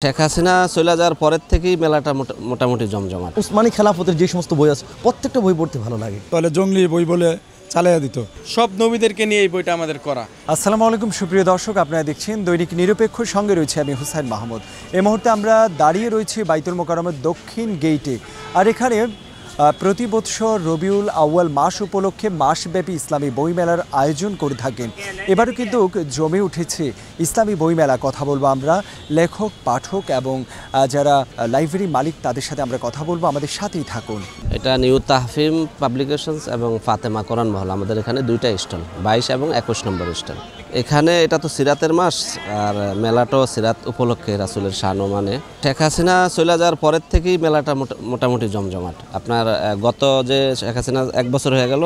শেখ হাসিনা চলে যাওয়ার পরের থেকেই মেলাটা মোটামুটি জমজমাট। উসমানী খেলাফতের যে সমস্ত বই আছে প্রত্যেকটা বই পড়তে ভালো লাগে। তাহলে জঙ্গলি বই বলে চালিয়ে দিত। সব নবীদেরকে নিয়ে এই বইটা আমাদের করা। আসসালামু আলাইকুম সুপ্রিয় দর্শক, আপনারা দেখছেন দৈনিক নিরপেক্ষ, সঙ্গে রয়েছে আমি হুসাইন মাহমুদ। এই মুহূর্তে আমরা দাঁড়িয়ে রয়েছি বাইতুল মোকাররমের দক্ষিণ গেইটে। আর এখানে প্রতি বৎসর রবিউল আউয়াল মাস উপলক্ষে মাসব্যাপী ইসলামী বইমেলার আয়োজন করে থাকেন। এবারও কিন্তু জমে উঠেছে ইসলামী বইমেলা। কথা বলবো আমরা লেখক, পাঠক এবং যারা লাইব্রেরি মালিক, তাদের সাথে আমরা কথা বলবো। আমাদের সাথেই থাকুন। এটা নিউ তাহফিম পাবলিকেশনস এবং ফাতেমা কোরআন মহল, আমাদের এখানে দুইটা স্টল, 22 এবং 21 নম্বর স্টল। এখানে এটা তো সিরাতের মাস, আর মেলাটাও সিরাত উপলক্ষে রাসূলের শান ও মানে। শেখ হাসিনা চলে যাওয়ার পরের থেকেই মেলাটা মোটামুটি জমজমাট। আপনার গত যে শেখ হাসিনা 1 বছর হয়ে গেল,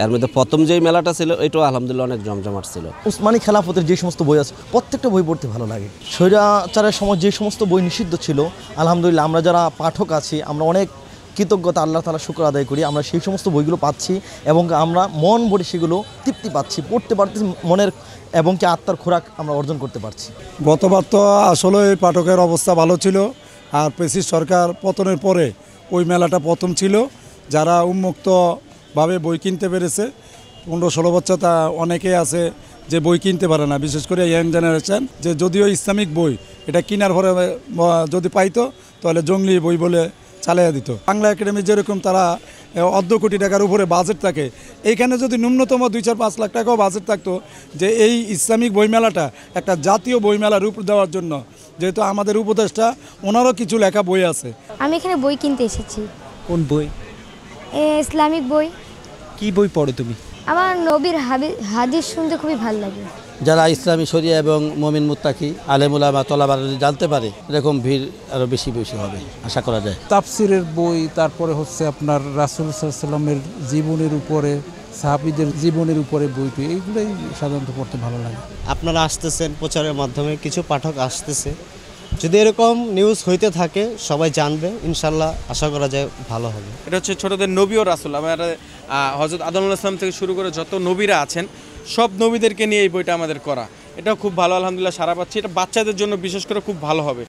এর মধ্যে প্রথম যেই মেলাটা ছিল এটাও আলহামদুলিল্লাহ অনেক জমজমাট ছিল। উসমানী খেলাফতের যে সমস্ত বই আছে প্রত্যেকটা বই পড়তে ভালো লাগে। স্বৈরাচারের সময় যে সমস্ত বই নিষিদ্ধ ছিল, আলহামদুলিল্লাহ আমরা যারা পাঠক আছি আমরা অনেক কৃতজ্ঞতা, আল্লাহ তাআলা শুকর আদায় করি। আমরা সেই সমস্ত বইগুলো পাচ্ছি এবং আমরা মন ভরে সেগুলো তৃপ্তি পাচ্ছি, পড়তে পারতেছি, মনের এবং কি আত্মার খোরাক আমরা অর্জন করতে পারছি। গতবার তো আসলে এই পাঠকের অবস্থা ভালো ছিল, আর প্রেসিড সরকার পতনের পরে ওই মেলাটা প্রথম ছিল। যারা উন্মুক্তভাবে বই কিনতে পেরেছে, 15-16 বছর তা অনেকেই আছে যে বই কিনতে পারে না, বিশেষ করে ইয়াং জেনারেশন। যে যদিও ইসলামিক বই এটা কেনার পরে যদি পাইতো তাহলে জঙ্গলি বই বলে চালিয়ে দিত। বাংলা একাডেমি যেরকম তারা অর্ধ কোটি টাকার উপরে বাজেট থাকে, এইখানে যদি ন্যূনতম 2-4-5 লাখ টাকাও বাজেট থাকতো, যে এই ইসলামিক বইমেলাটা একটা জাতীয় বইমেলা রূপ দেওয়ার জন্য, যেহেতু আমাদের উপদেষ্টা ওনারও কিছু লেখা বই আছে। আমি এখানে বই কিনতে এসেছি। কোন বই? ইসলামিক বই। কি বই পড়ো তুমি? আমার নবীর হাদিস শুনতে খুবই ভালো লাগে। যারা ইসলামী শরিয়া এবং মুমিন মুত্তাকি আলেম উলামা তলাবা যদি জানতে পারে, এরকম ভিড় আরও বেশি বেশি হবে আশা করা যায়। তাফসিরের বই, তারপরে হচ্ছে আপনার রাসূল সাল্লাল্লাহু আলাইহি ওয়াসাল্লামের জীবনের উপরে, সাহাবীদের জীবনের উপরে বইটি, এইগুলোই সাধারণত পড়তে ভালো লাগে। আপনারা আসতেছেন প্রচারের মাধ্যমে, কিছু পাঠক আসতেছে। যদি এরকম নিউজ হইতে থাকে সবাই জানবে, ইনশাল্লাহ আশা করা যায় ভালো হবে। এটা হচ্ছে ছোটদের নবী ও রাসূল, আমরা হযরত আদম আলাইহিস সালাম থেকে শুরু করে যত নবীরা আছেন সব নবীদেরকে নিয়ে এই বইটা আমাদের করা। এটাও খুব ভালো, আলহামদুলিল্লাহ সারা পাচ্ছি। এটা বাচ্চাদের জন্য বিশেষ করে খুব ভালো হবে।